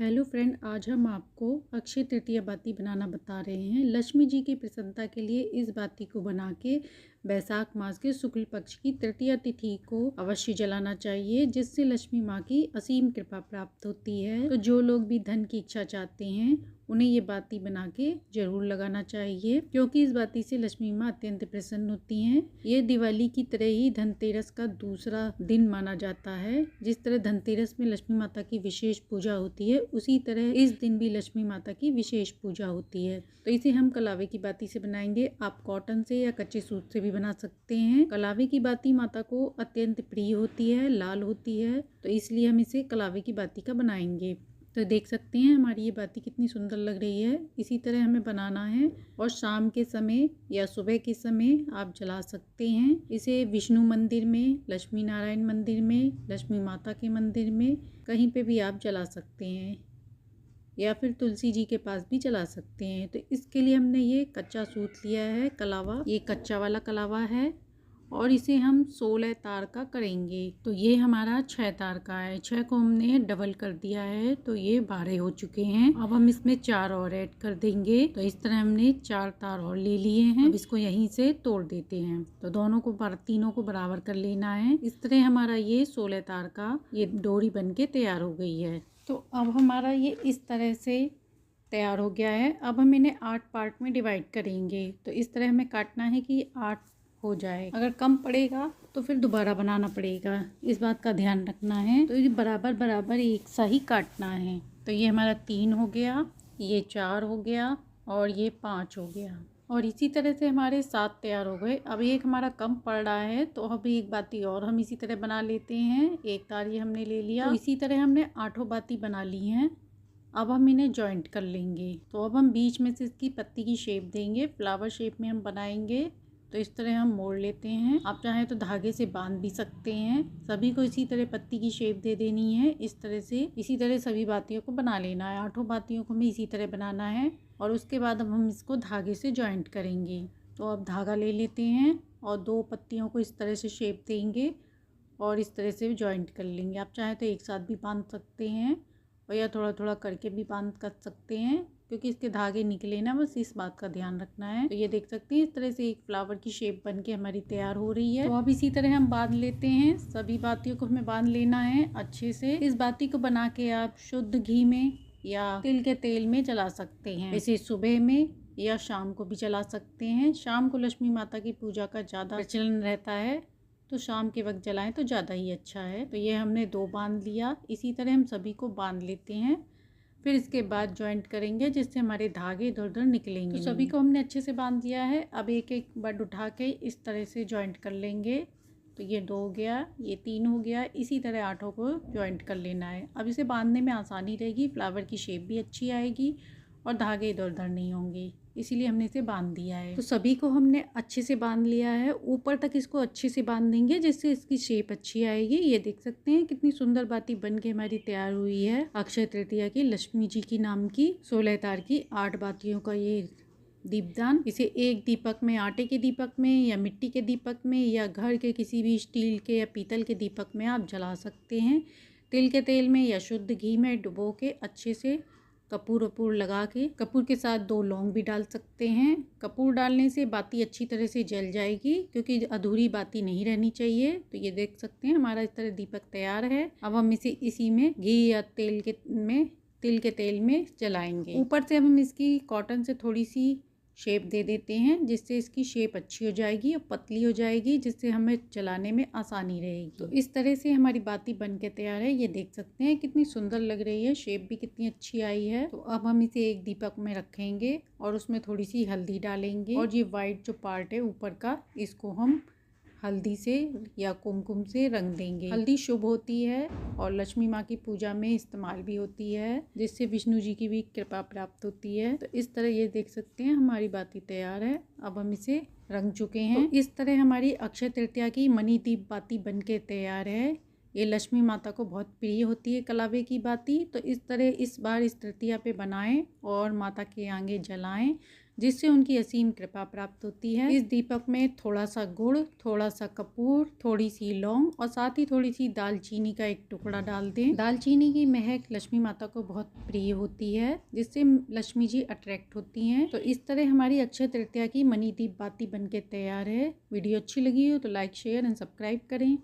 Hello friend, आज हम आपको अक्षय तृतीया बाती बनाना बता रहे हैं। लक्ष्मी जी की प्रसन्नता के लिए इस बाती को बना के बैसाख मास के शुक्ल पक्ष की तृतीया तिथि को अवश्य जलाना चाहिए, जिससे लक्ष्मी माँ की असीम कृपा प्राप्त होती है। तो जो लोग भी धन की इच्छा चाहते हैं उन्हें ये बाती बना के जरूर लगाना चाहिए, क्योंकि इस बाती से लक्ष्मी माँ अत्यंत प्रसन्न होती हैं। ये दिवाली की तरह ही धनतेरस का दूसरा दिन माना जाता है। जिस तरह धनतेरस में लक्ष्मी माता की विशेष पूजा होती है, उसी तरह इस दिन भी लक्ष्मी माता की विशेष पूजा होती है। तो इसे हम कलावे की बाती से बनाएंगे। आप कॉटन से या कच्चे सूत से भी बना सकते हैं। कलावे की बाती माता को अत्यंत प्रिय होती है, लाल होती है, तो इसलिए हम इसे कलावे की बाती का बनाएंगे। तो देख सकते हैं हमारी ये बाती कितनी सुंदर लग रही है। इसी तरह हमें बनाना है और शाम के समय या सुबह के समय आप जला सकते हैं। इसे विष्णु मंदिर में, लक्ष्मी नारायण मंदिर में, लक्ष्मी माता के मंदिर में, कहीं पे भी आप जला सकते हैं, या फिर तुलसी जी के पास भी जला सकते हैं। तो इसके लिए हमने ये कच्चा सूत लिया है, कलावा। ये कच्चा वाला कलावा है और इसे हम 16 तार का करेंगे। तो ये हमारा 6 तार का है। 6 को हमने डबल कर दिया है, तो ये 12 हो चुके हैं। अब हम इसमें 4 और ऐड कर देंगे। तो इस तरह हमने 4 तार और ले लिए हैं। अब इसको यहीं से तोड़ देते हैं। तो दोनों को तीनों को बराबर कर लेना है। इस तरह हमारा ये 16 तार का ये डोरी बन के तैयार हो गई है। तो अब हमारा ये इस तरह से तैयार हो गया है। अब हम इन्हें 8 पार्ट में डिवाइड करेंगे। तो इस तरह हमें काटना है कि 8 हो जाए। अगर कम पड़ेगा तो फिर दोबारा बनाना पड़ेगा, इस बात का ध्यान रखना है। तो ये बराबर बराबर एक सा ही काटना है। तो ये हमारा 3 हो गया, ये 4 हो गया और ये 5 हो गया। और इसी तरह से हमारे 7 तैयार हो गए। अब एक हमारा कम पड़ रहा है, तो अभी एक बाती और हम इसी तरह बना लेते हैं। एक तार ये हमने ले लिया। तो इसी तरह हमने 8 बाती बना ली हैं। अब हम इन्हें जॉइंट कर लेंगे। तो अब हम बीच में से इसकी पत्ती की शेप देंगे, फ्लावर शेप में हम बनाएंगे। तो इस तरह हम मोड़ लेते हैं। आप चाहें तो धागे से बांध भी सकते हैं। सभी को इसी तरह पत्ती की शेप दे देनी है। इस तरह से इसी तरह सभी बातियों को बना लेना है। 8 बातियों को हमें इसी तरह बनाना है और उसके बाद अब हम इसको धागे से जॉइंट करेंगे। तो अब धागा ले लेते हैं और 2 पत्तियों को इस तरह से शेप देंगे और इस तरह से जॉइंट कर लेंगे। आप चाहें तो एक साथ भी बांध सकते हैं और या थोड़ा थोड़ा करके भी बांध कर सकते हैं, क्योंकि इसके धागे निकले ना, बस इस बात का ध्यान रखना है। तो ये देख सकते हैं इस तरह से एक फ्लावर की शेप बन के हमारी तैयार हो रही है। तो अब इसी तरह हम बांध लेते हैं। सभी बातियों को हमें बांध लेना है अच्छे से। इस बाती को बना के आप शुद्ध घी में या तिल के तेल में जला सकते हैं। इसे सुबह में या शाम को भी जला सकते हैं। शाम को लक्ष्मी माता की पूजा का ज़्यादा प्रचलन रहता है, तो शाम के वक्त जलाएं तो ज़्यादा ही अच्छा है। तो ये हमने 2 बांध लिया। इसी तरह हम सभी को बांध लेते हैं। फिर इसके बाद जॉइंट करेंगे, जिससे हमारे धागे इधर उधर निकलेंगे। तो सभी को हमने अच्छे से बांध दिया है। अब एक एक बड उठा के इस तरह से जॉइंट कर लेंगे। तो ये 2 हो गया, ये 3 हो गया। इसी तरह 8 को जॉइंट कर लेना है। अब इसे बांधने में आसानी रहेगी, फ्लावर की शेप भी अच्छी आएगी और धागे इधर उधर नहीं होंगे, इसीलिए हमने इसे बांध दिया है। तो सभी को हमने अच्छे से बांध लिया है। ऊपर तक इसको अच्छे से बांध देंगे, जिससे इसकी शेप अच्छी आएगी। ये देख सकते हैं कितनी सुंदर बाती बन के हमारी तैयार हुई है। अक्षय तृतीया की लक्ष्मी जी की नाम की 16 तार की 8 बातियों का ये दीपदान। इसे एक दीपक में, आटे के दीपक में या मिट्टी के दीपक में या घर के किसी भी स्टील के या पीतल के दीपक में आप जला सकते हैं। तिल के तेल में या शुद्ध घी में डुबो के अच्छे से कपूर वपूर लगा के, कपूर के साथ 2 लौंग भी डाल सकते हैं। कपूर डालने से बाती अच्छी तरह से जल जाएगी, क्योंकि अधूरी बाती नहीं रहनी चाहिए। तो ये देख सकते हैं हमारा इस तरह दीपक तैयार है। अब हम इसे इसी में घी या तिल के तेल में जलाएंगे। ऊपर से हम इसकी कॉटन से थोड़ी सी शेप दे देते हैं, जिससे इसकी शेप अच्छी हो जाएगी और पतली हो जाएगी, जिससे हमें जलाने में आसानी रहेगी। तो इस तरह से हमारी बाती बन के तैयार है। ये देख सकते हैं कितनी सुंदर लग रही है, शेप भी कितनी अच्छी आई है। तो अब हम इसे एक दीपक में रखेंगे और उसमें थोड़ी सी हल्दी डालेंगे और ये वाइट जो पार्ट है ऊपर का, इसको हम हल्दी से या कुमकुम से रंग देंगे। हल्दी शुभ होती है और लक्ष्मी माँ की पूजा में इस्तेमाल भी होती है, जिससे विष्णु जी की भी कृपा प्राप्त होती है। तो इस तरह ये देख सकते हैं हमारी बाती तैयार है। अब हम इसे रंग चुके हैं। तो इस तरह हमारी अक्षय तृतीया की मणि दीप बाती बन के तैयार है। ये लक्ष्मी माता को बहुत प्रिय होती है कलावे की बाती। तो इस तरह इस बार इस तृतीया पे बनाएं और माता के आगे जलाएं। जिससे उनकी असीम कृपा प्राप्त होती है। इस दीपक में थोड़ा सा गुड़, थोड़ा सा कपूर, थोड़ी सी लौंग और साथ ही थोड़ी सी दालचीनी का एक टुकड़ा डाल दें। दालचीनी की महक लक्ष्मी माता को बहुत प्रिय होती है, जिससे लक्ष्मी जी अट्रैक्ट होती हैं। तो इस तरह हमारी अक्षय तृतीया की मनी दीप बाती बनके तैयार है। वीडियो अच्छी लगी हो तो लाइक, शेयर एंड सब्सक्राइब करें।